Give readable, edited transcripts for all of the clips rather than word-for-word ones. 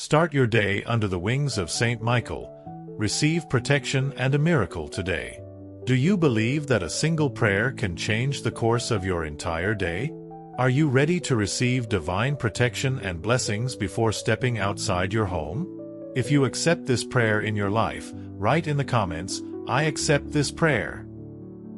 Start your day under the wings of Saint Michael. Receive protection and a miracle today. Do you believe that a single prayer can change the course of your entire day? Are you ready to receive divine protection and blessings before stepping outside your home? If you accept this prayer in your life, write in the comments, "I accept this prayer."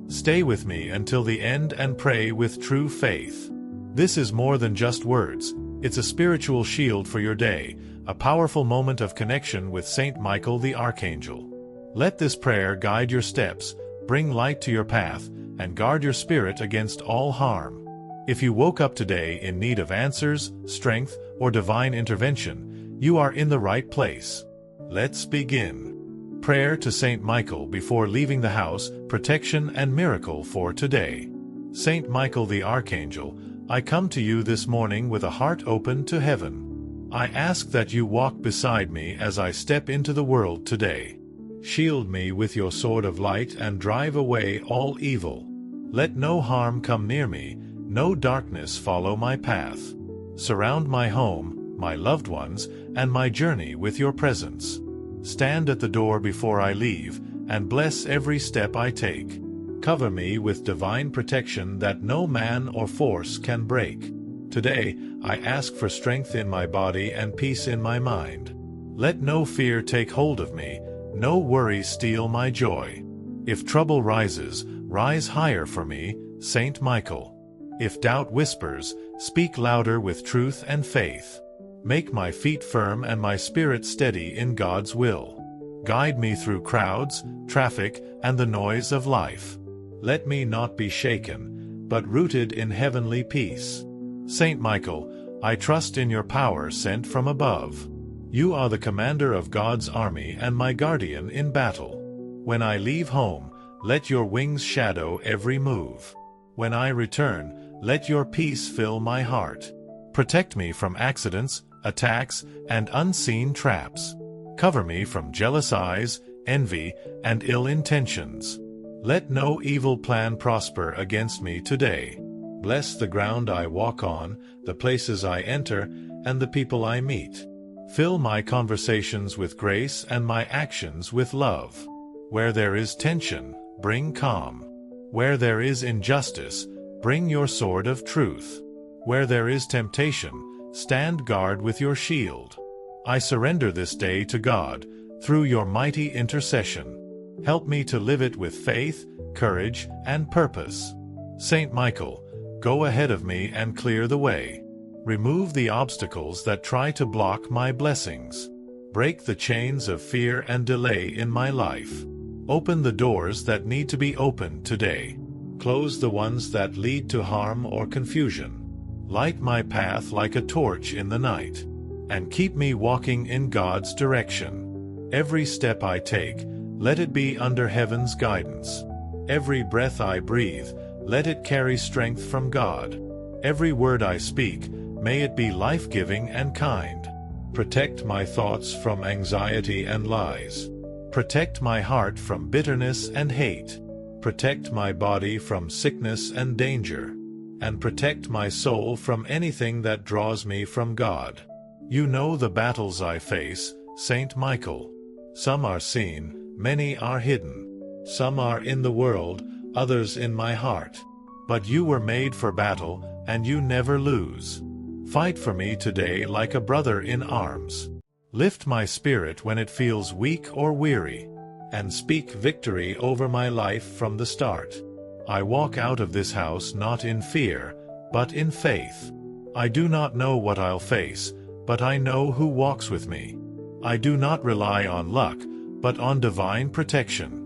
Stay with me until the end and pray with true faith. This is more than just words. It's a spiritual shield for your day, a powerful moment of connection with Saint Michael the Archangel. Let this prayer guide your steps, bring light to your path, and guard your spirit against all harm. If you woke up today in need of answers, strength, or divine intervention, you are in the right place. Let's begin. Prayer to Saint Michael before leaving the house, protection and miracle for today. Saint Michael the Archangel, I come to you this morning with a heart open to heaven. I ask that you walk beside me as I step into the world today. Shield me with your sword of light and drive away all evil. Let no harm come near me, no darkness follow my path. Surround my home, my loved ones, and my journey with your presence. Stand at the door before I leave, and bless every step I take. Cover me with divine protection that no man or force can break. Today, I ask for strength in my body and peace in my mind. Let no fear take hold of me, no worry steal my joy. If trouble rises, rise higher for me, Saint Michael. If doubt whispers, speak louder with truth and faith. Make my feet firm and my spirit steady in God's will. Guide me through crowds, traffic, and the noise of life. Let me not be shaken, but rooted in heavenly peace. Saint Michael, I trust in your power sent from above. You are the commander of God's army and my guardian in battle. When I leave home, let your wings shadow every move. When I return, let your peace fill my heart. Protect me from accidents, attacks, and unseen traps. Cover me from jealous eyes, envy, and ill intentions. Let no evil plan prosper against me today. Bless the ground I walk on, the places I enter, and the people I meet. Fill my conversations with grace and my actions with love. Where there is tension, bring calm. Where there is injustice, bring your sword of truth. Where there is temptation, stand guard with your shield. I surrender this day to God, through your mighty intercession. Help me to live it with faith, courage, and purpose. Saint Michael, go ahead of me and clear the way. Remove the obstacles that try to block my blessings. Break the chains of fear and delay in my life. Open the doors that need to be opened today. Close the ones that lead to harm or confusion. Light my path like a torch in the night, and keep me walking in God's direction. Every step I take, let it be under heaven's guidance. Every breath I breathe, let it carry strength from God. Every word I speak, may it be life-giving and kind. Protect my thoughts from anxiety and lies. Protect my heart from bitterness and hate. Protect my body from sickness and danger. And protect my soul from anything that draws me from God. You know the battles I face, Saint Michael. Some are seen, many are hidden. Some are in the world, others in my heart. But you were made for battle, and you never lose. Fight for me today like a brother in arms. Lift my spirit when it feels weak or weary, and speak victory over my life from the start. I walk out of this house not in fear, but in faith. I do not know what I'll face, but I know who walks with me. I do not rely on luck, but on divine protection.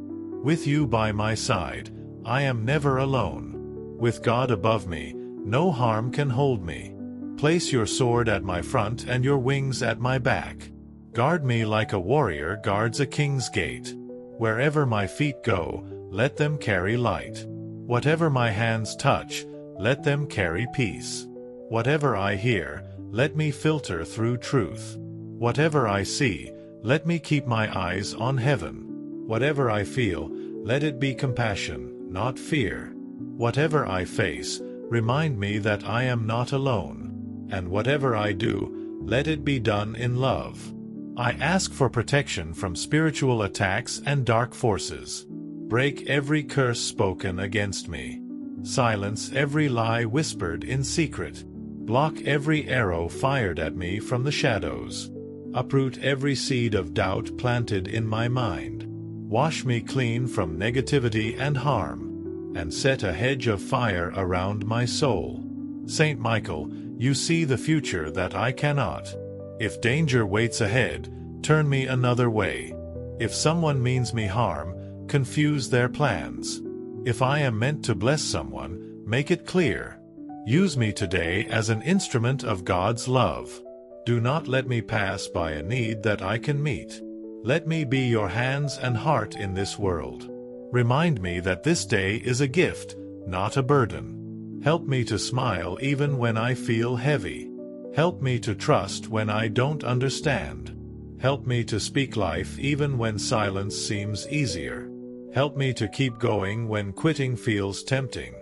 With you by my side, I am never alone. With God above me, no harm can hold me. Place your sword at my front and your wings at my back. Guard me like a warrior guards a king's gate. Wherever my feet go, let them carry light. Whatever my hands touch, let them carry peace. Whatever I hear, let me filter through truth. Whatever I see, let me keep my eyes on heaven. Whatever I feel, let it be compassion, not fear. Whatever I face, remind me that I am not alone. And whatever I do, Let it be done in love. I ask for protection from spiritual attacks and dark forces. Break every curse spoken against me. Silence every lie whispered in secret. Block every arrow fired at me from the shadows. Uproot every seed of doubt planted in my mind. Wash me clean from negativity and harm, and set a hedge of fire around my soul. Saint Michael, you see the future that I cannot. If danger waits ahead, turn me another way. If someone means me harm, confuse their plans. If I am meant to bless someone, make it clear. Use me today as an instrument of God's love. Do not let me pass by a need that I can meet. Let me be your hands and heart in this world. Remind me that this day is a gift, not a burden. Help me to smile even when I feel heavy. Help me to trust when I don't understand. Help me to speak life even when silence seems easier. Help me to keep going when quitting feels tempting.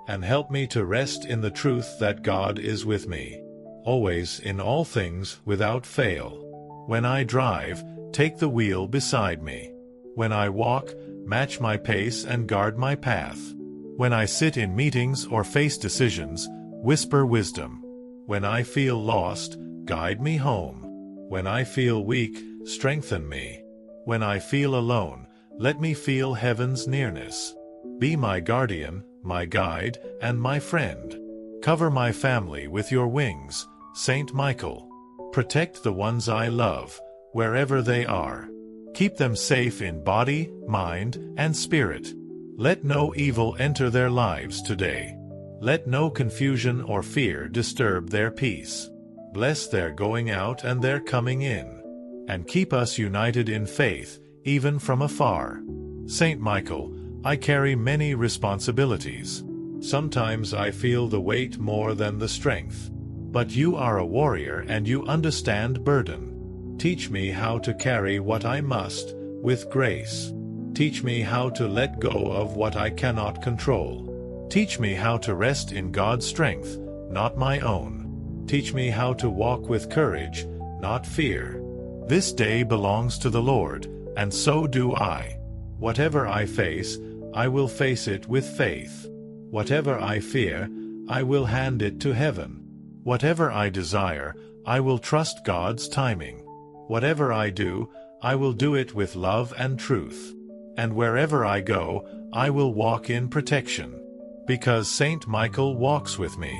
And help me to rest in the truth that God is with me, always in all things without fail. When I drive, take the wheel beside me. When I walk, match my pace and guard my path. When I sit in meetings or face decisions, whisper wisdom. When I feel lost, guide me home. When I feel weak, strengthen me. When I feel alone, let me feel heaven's nearness. Be my guardian, my guide, and my friend. Cover my family with your wings, Saint Michael. Protect the ones I love, wherever they are. Keep them safe in body, mind, and spirit. Let no evil enter their lives today. Let no confusion or fear disturb their peace. Bless their going out and their coming in. And keep us united in faith, even from afar. Saint Michael, I carry many responsibilities. Sometimes I feel the weight more than the strength. But you are a warrior and you understand burden. Teach me how to carry what I must, with grace. Teach me how to let go of what I cannot control. Teach me how to rest in God's strength, not my own. Teach me how to walk with courage, not fear. This day belongs to the Lord, and so do I. Whatever I face, I will face it with faith. Whatever I fear, I will hand it to heaven. Whatever I desire, I will trust God's timing. Whatever I do, I will do it with love and truth. And wherever I go, I will walk in protection. Because Saint Michael walks with me.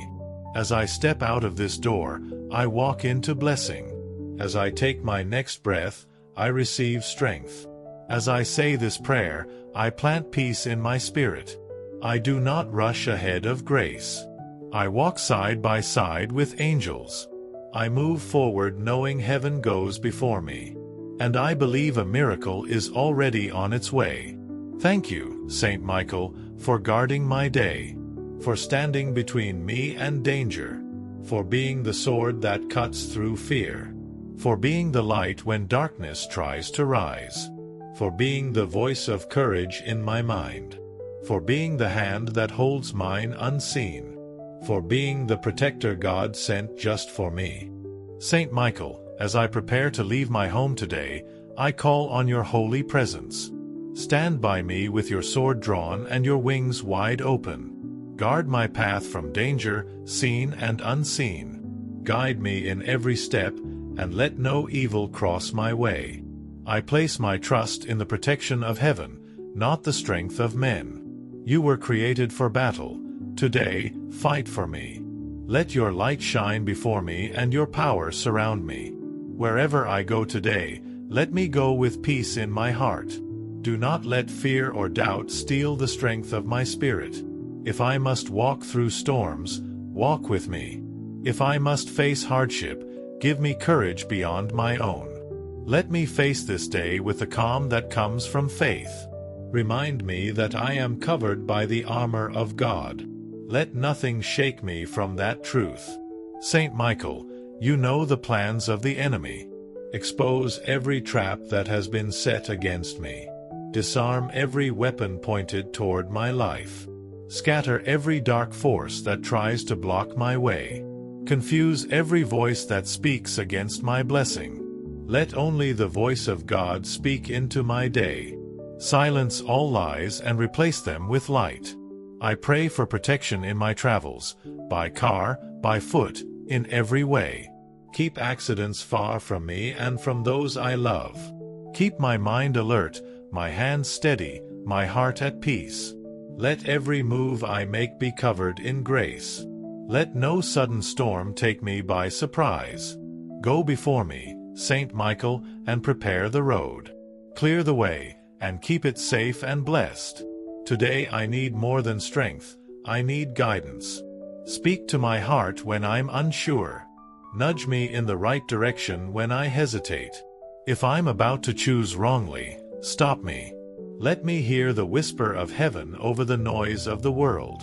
As I step out of this door, I walk into blessing. As I take my next breath, I receive strength. As I say this prayer, I plant peace in my spirit. I do not rush ahead of grace. I walk side by side with angels. I move forward knowing heaven goes before me. And I believe a miracle is already on its way. Thank you, Saint Michael, for guarding my day, for standing between me and danger, for being the sword that cuts through fear, for being the light when darkness tries to rise, for being the voice of courage in my mind, for being the hand that holds mine unseen, for being the protector God sent just for me. Saint Michael, as I prepare to leave my home today, I call on your holy presence. Stand by me with your sword drawn and your wings wide open. Guard my path from danger, seen and unseen. Guide me in every step, and let no evil cross my way. I place my trust in the protection of heaven, not the strength of men. You were created for battle. Today, fight for me. Let your light shine before me and your power surround me. Wherever I go today, let me go with peace in my heart. Do not let fear or doubt steal the strength of my spirit. If I must walk through storms, walk with me. If I must face hardship, give me courage beyond my own. Let me face this day with the calm that comes from faith. Remind me that I am covered by the armor of God. Let nothing shake me from that truth. Saint Michael, you know the plans of the enemy. Expose every trap that has been set against me. Disarm every weapon pointed toward my life. Scatter every dark force that tries to block my way. Confuse every voice that speaks against my blessing. Let only the voice of God speak into my day. Silence all lies and replace them with light. I pray for protection in my travels, by car, by foot, in every way. Keep accidents far from me and from those I love. Keep my mind alert, my hands steady, my heart at peace. Let every move I make be covered in grace. Let no sudden storm take me by surprise. Go before me, Saint Michael, and prepare the road. Clear the way, and keep it safe and blessed. Today I need more than strength, I need guidance. Speak to my heart when I'm unsure. Nudge me in the right direction when I hesitate. If I'm about to choose wrongly, stop me. Let me hear the whisper of heaven over the noise of the world.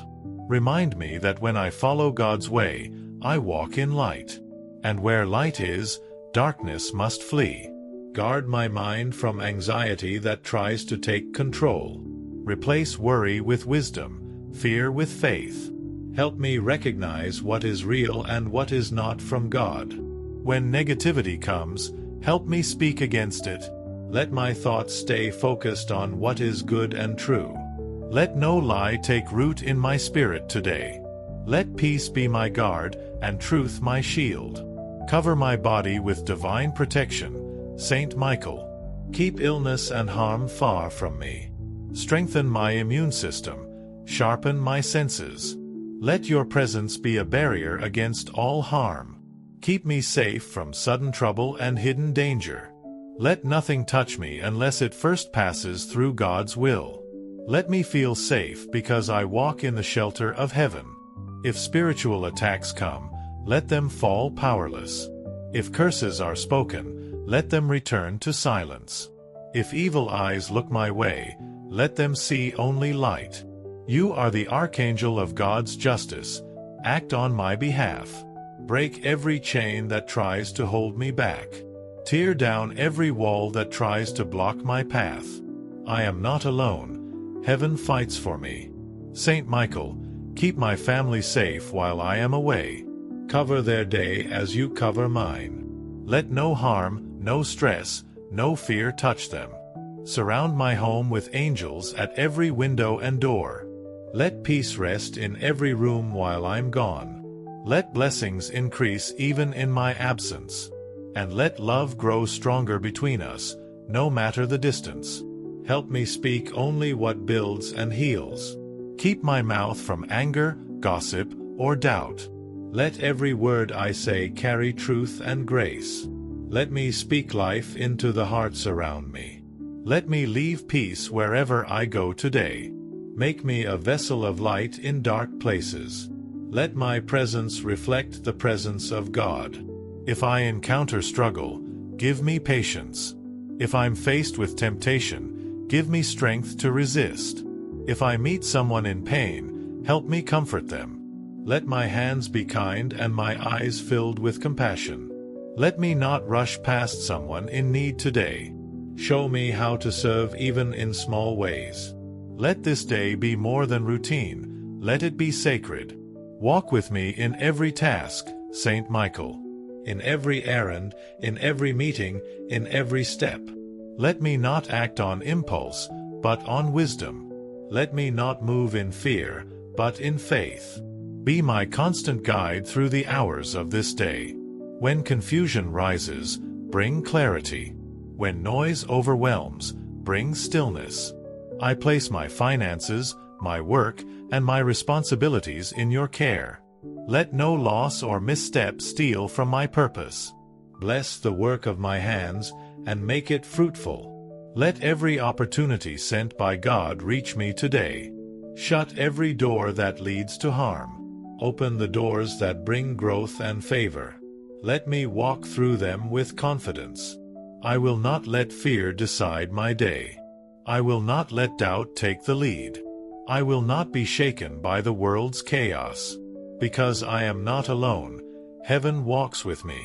Remind me that when I follow God's way, I walk in light. And where light is, darkness must flee. Guard my mind from anxiety that tries to take control. Replace worry with wisdom, fear with faith. Help me recognize what is real and what is not from God. When negativity comes, help me speak against it. Let my thoughts stay focused on what is good and true. Let no lie take root in my spirit today. Let peace be my guard and truth my shield. Cover my body with divine protection, Saint Michael. Keep illness and harm far from me. Strengthen my immune system. Sharpen my senses. Let your presence be a barrier against all harm. Keep me safe from sudden trouble and hidden danger. Let nothing touch me unless it first passes through God's will. Let me feel safe because I walk in the shelter of heaven. If spiritual attacks come, let them fall powerless. If curses are spoken, let them return to silence. If evil eyes look my way, let them see only light. You are the archangel of God's justice. Act on my behalf. Break every chain that tries to hold me back. Tear down every wall that tries to block my path. I am not alone. Heaven fights for me. Saint Michael, keep my family safe while I am away. Cover their day as you cover mine. Let no harm, no stress, no fear touch them. Surround my home with angels at every window and door. Let peace rest in every room while I'm gone. Let blessings increase even in my absence. And let love grow stronger between us, no matter the distance. Help me speak only what builds and heals. Keep my mouth from anger, gossip, or doubt. Let every word I say carry truth and grace. Let me speak life into the hearts around me. Let me leave peace wherever I go today. Make me a vessel of light in dark places. Let my presence reflect the presence of God. If I encounter struggle, give me patience. If I'm faced with temptation, give me strength to resist. If I meet someone in pain, help me comfort them. Let my hands be kind and my eyes filled with compassion. Let me not rush past someone in need today. Show me how to serve even in small ways. Let this day be more than routine. Let it be sacred. Walk with me in every task, Saint Michael. In every errand, in every meeting, in every step. Let me not act on impulse, but on wisdom. Let me not move in fear, but in faith. Be my constant guide through the hours of this day. When confusion rises, bring clarity. When noise overwhelms, bring stillness. I place my finances, my work, and my responsibilities in your care. Let no loss or misstep steal from my purpose. Bless the work of my hands, and make it fruitful. Let every opportunity sent by God reach me today. Shut every door that leads to harm. Open the doors that bring growth and favor. Let me walk through them with confidence. I will not let fear decide my day. I will not let doubt take the lead. I will not be shaken by the world's chaos. Because I am not alone, heaven walks with me.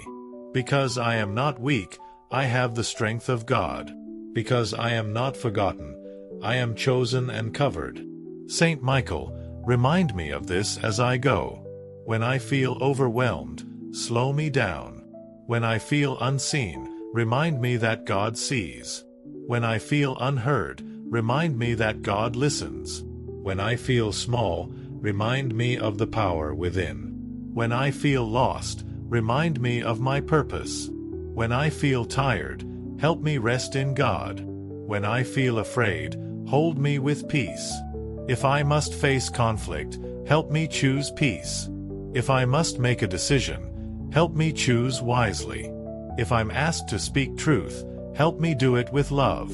Because I am not weak, I have the strength of God. Because I am not forgotten, I am chosen and covered. Saint Michael, remind me of this as I go. When I feel overwhelmed, slow me down. When I feel unseen, remind me that God sees. When I feel unheard, remind me that God listens. When I feel small, remind me of the power within. When I feel lost, remind me of my purpose. When I feel tired, help me rest in God. When I feel afraid, hold me with peace. If I must face conflict, help me choose peace. If I must make a decision, help me choose wisely. If I'm asked to speak truth, help me do it with love.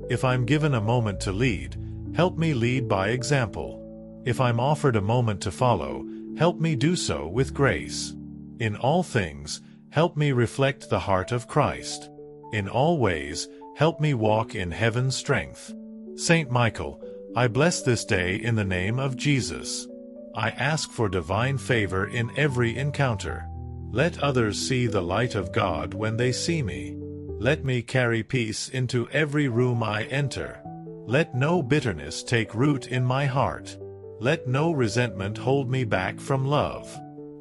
If I'm given a moment to lead, help me lead by example. If I'm offered a moment to follow, help me do so with grace. In all things, help me reflect the heart of Christ. In all ways, help me walk in heaven's strength. Saint Michael, I bless this day in the name of Jesus. I ask for divine favor in every encounter. Let others see the light of God when they see me. Let me carry peace into every room I enter. Let no bitterness take root in my heart. Let no resentment hold me back from love.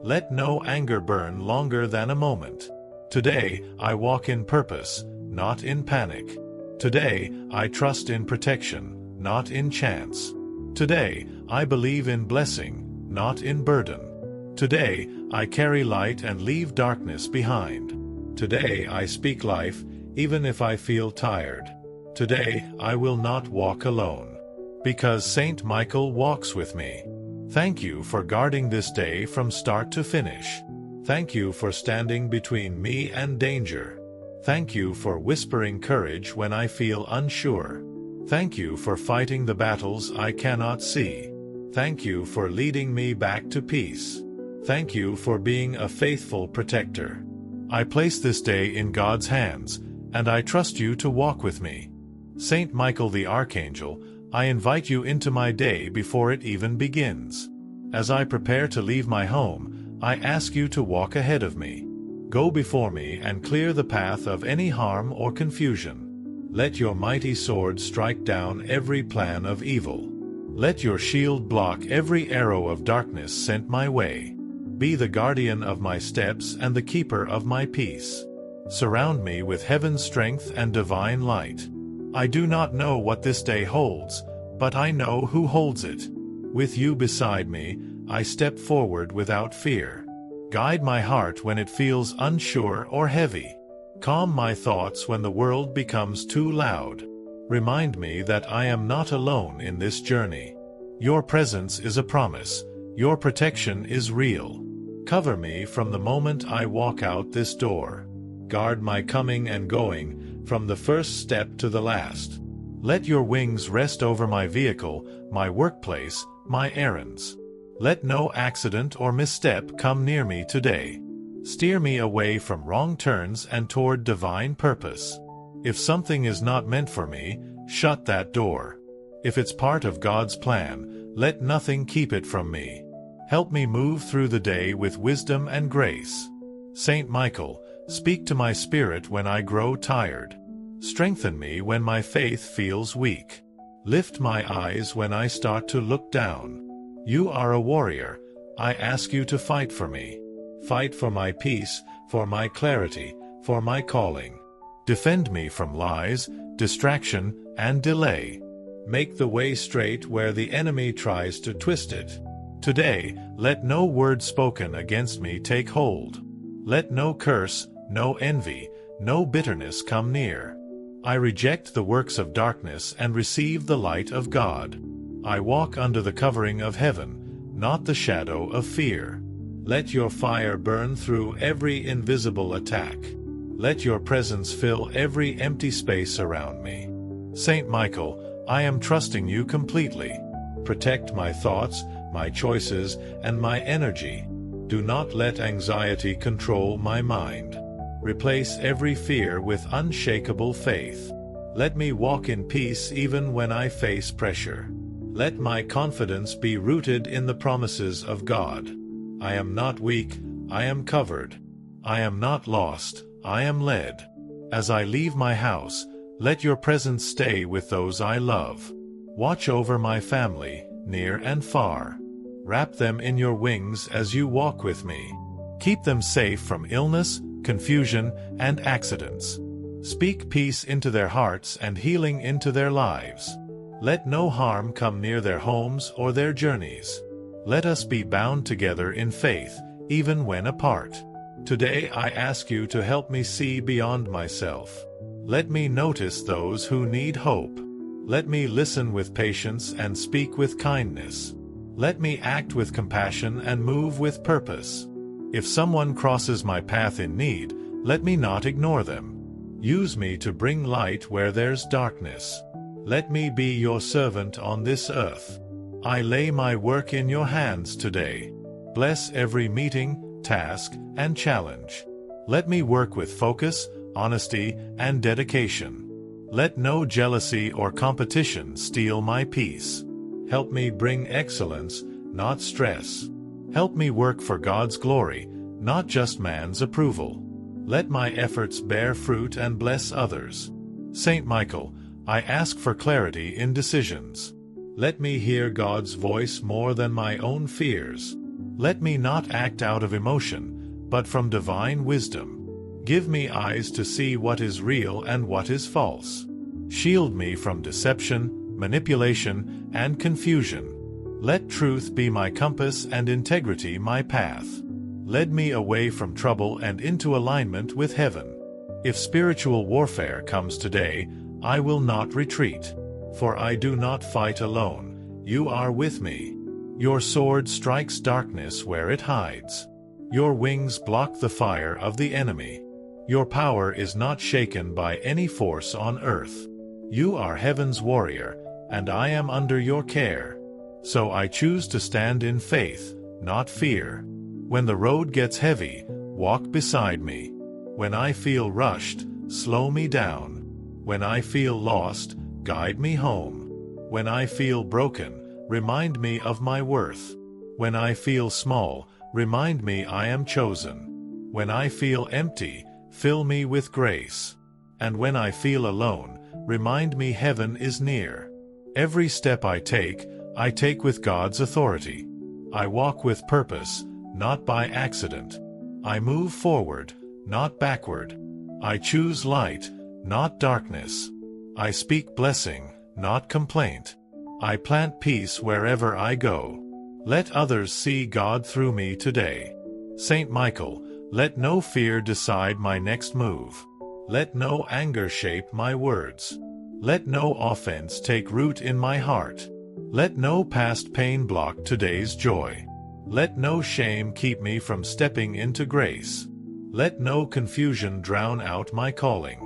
Let no anger burn longer than a moment. Today, I walk in purpose, not in panic. Today, I trust in protection, not in chance. Today, I believe in blessing, not in burden. Today, I carry light and leave darkness behind. Today, I speak life, even if I feel tired. Today, I will not walk alone, because Saint Michael walks with me. Thank you for guarding this day from start to finish. Thank you for standing between me and danger. Thank you for whispering courage when I feel unsure. Thank you for fighting the battles I cannot see. Thank you for leading me back to peace. Thank you for being a faithful protector. I place this day in God's hands, and I trust you to walk with me. Saint Michael the Archangel, I invite you into my day before it even begins. As I prepare to leave my home, I ask you to walk ahead of me. Go before me and clear the path of any harm or confusion. Let your mighty sword strike down every plan of evil. Let your shield block every arrow of darkness sent my way. Be the guardian of my steps and the keeper of my peace. Surround me with heaven's strength and divine light. I do not know what this day holds, but I know who holds it. With you beside me, I step forward without fear. Guide my heart when it feels unsure or heavy. Calm my thoughts when the world becomes too loud. Remind me that I am not alone in this journey. Your presence is a promise. Your protection is real. Cover me from the moment I walk out this door. Guard my coming and going, from the first step to the last. Let your wings rest over my vehicle, my workplace, my errands. Let no accident or misstep come near me today. Steer me away from wrong turns and toward divine purpose. If something is not meant for me, shut that door. If it's part of God's plan, let nothing keep it from me. Help me move through the day with wisdom and grace. Saint Michael, speak to my spirit when I grow tired. Strengthen me when my faith feels weak. Lift my eyes when I start to look down. You are a warrior. I ask you to fight for me. Fight for my peace, for my clarity, for my calling. Defend me from lies, distraction, and delay. Make the way straight where the enemy tries to twist it. Today, let no word spoken against me take hold. Let no curse, no envy, no bitterness come near. I reject the works of darkness and receive the light of God. I walk under the covering of heaven, not the shadow of fear. Let your fire burn through every invisible attack. Let your presence fill every empty space around me. Saint Michael, I am trusting you completely. Protect my thoughts, my choices, and my energy. Do not let anxiety control my mind. Replace every fear with unshakable faith. Let me walk in peace even when I face pressure. Let my confidence be rooted in the promises of God. I am not weak, I am covered. I am not lost, I am led. As I leave my house, let your presence stay with those I love. Watch over my family, near and far. Wrap them in your wings as you walk with me. Keep them safe from illness, confusion, and accidents. Speak peace into their hearts and healing into their lives. Let no harm come near their homes or their journeys. Let us be bound together in faith, even when apart. Today I ask you to help me see beyond myself. Let me notice those who need hope. Let me listen with patience and speak with kindness. Let me act with compassion and move with purpose. If someone crosses my path in need, let me not ignore them. Use me to bring light where there's darkness. Let me be your servant on this earth. I lay my work in your hands today. Bless every meeting, task, and challenge. Let me work with focus, honesty, and dedication. Let no jealousy or competition steal my peace. Help me bring excellence, not stress. Help me work for God's glory, not just man's approval. Let my efforts bear fruit and bless others. Saint Michael, I ask for clarity in decisions. Let me hear God's voice more than my own fears. Let me not act out of emotion, but from divine wisdom. Give me eyes to see what is real and what is false. Shield me from deception, manipulation, and confusion. Let truth be my compass and integrity my path. Lead me away from trouble and into alignment with heaven. If spiritual warfare comes today, I will not retreat. For I do not fight alone. You are with me. Your sword strikes darkness where it hides. Your wings block the fire of the enemy. Your power is not shaken by any force on earth. You are heaven's warrior, and I am under your care. So I choose to stand in faith, not fear. When the road gets heavy, walk beside me. When I feel rushed, slow me down. When I feel lost, guide me home. When I feel broken, remind me of my worth. When I feel small, remind me I am chosen. When I feel empty, fill me with grace. And when I feel alone, remind me heaven is near. Every step I take with God's authority. I walk with purpose, not by accident. I move forward, not backward. I choose light, not darkness. I speak blessing, not complaint. I plant peace wherever I go. Let others see God through me today. Saint Michael, let no fear decide my next move. Let no anger shape my words. Let no offense take root in my heart. Let no past pain block today's joy. Let no shame keep me from stepping into grace. Let no confusion drown out my calling.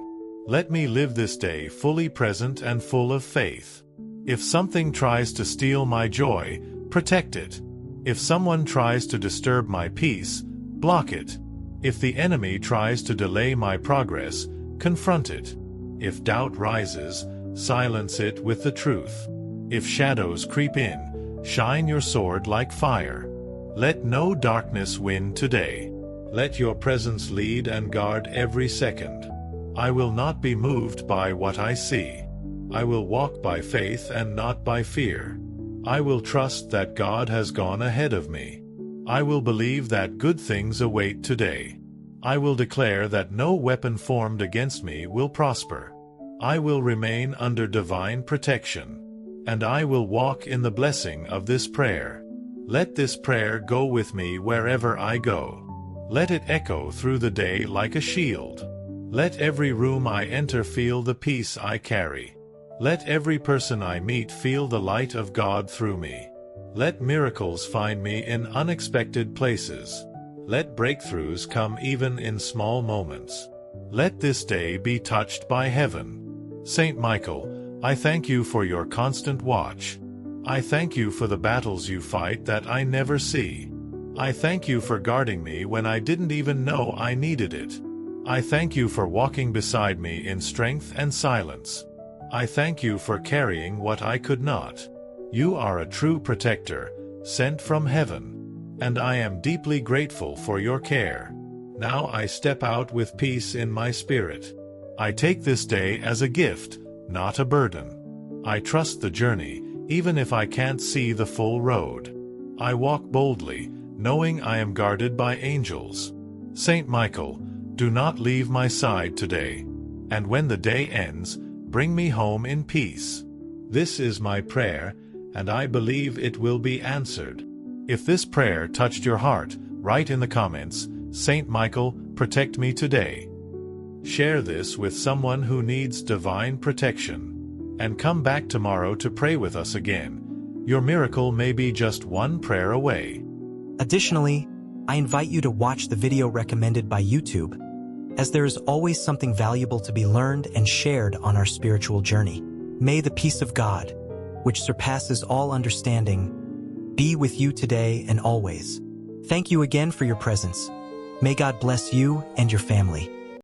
Let me live this day fully present and full of faith. If something tries to steal my joy, protect it. If someone tries to disturb my peace, block it. If the enemy tries to delay my progress, confront it. If doubt rises, silence it with the truth. If shadows creep in, shine your sword like fire. Let no darkness win today. Let your presence lead and guard every second. I will not be moved by what I see. I will walk by faith and not by fear. I will trust that God has gone ahead of me. I will believe that good things await today. I will declare that no weapon formed against me will prosper. I will remain under divine protection. And I will walk in the blessing of this prayer. Let this prayer go with me wherever I go. Let it echo through the day like a shield. Let every room I enter feel the peace I carry. Let every person I meet feel the light of God through me. Let miracles find me in unexpected places. Let breakthroughs come even in small moments. Let this day be touched by heaven. Saint Michael, I thank you for your constant watch. I thank you for the battles you fight that I never see. I thank you for guarding me when I didn't even know I needed it. I thank you for walking beside me in strength and silence. I thank you for carrying what I could not. You are a true protector, sent from heaven. And I am deeply grateful for your care. Now I step out with peace in my spirit. I take this day as a gift, not a burden. I trust the journey, even if I can't see the full road. I walk boldly, knowing I am guarded by angels. Saint Michael, do not leave my side today. And when the day ends, bring me home in peace. This is my prayer, and I believe it will be answered. If this prayer touched your heart, write in the comments, Saint Michael, protect me today. Share this with someone who needs divine protection. And come back tomorrow to pray with us again. Your miracle may be just one prayer away. Additionally, I invite you to watch the video recommended by YouTube, as there is always something valuable to be learned and shared on our spiritual journey. May the peace of God, which surpasses all understanding, be with you today and always. Thank you again for your presence. May God bless you and your family.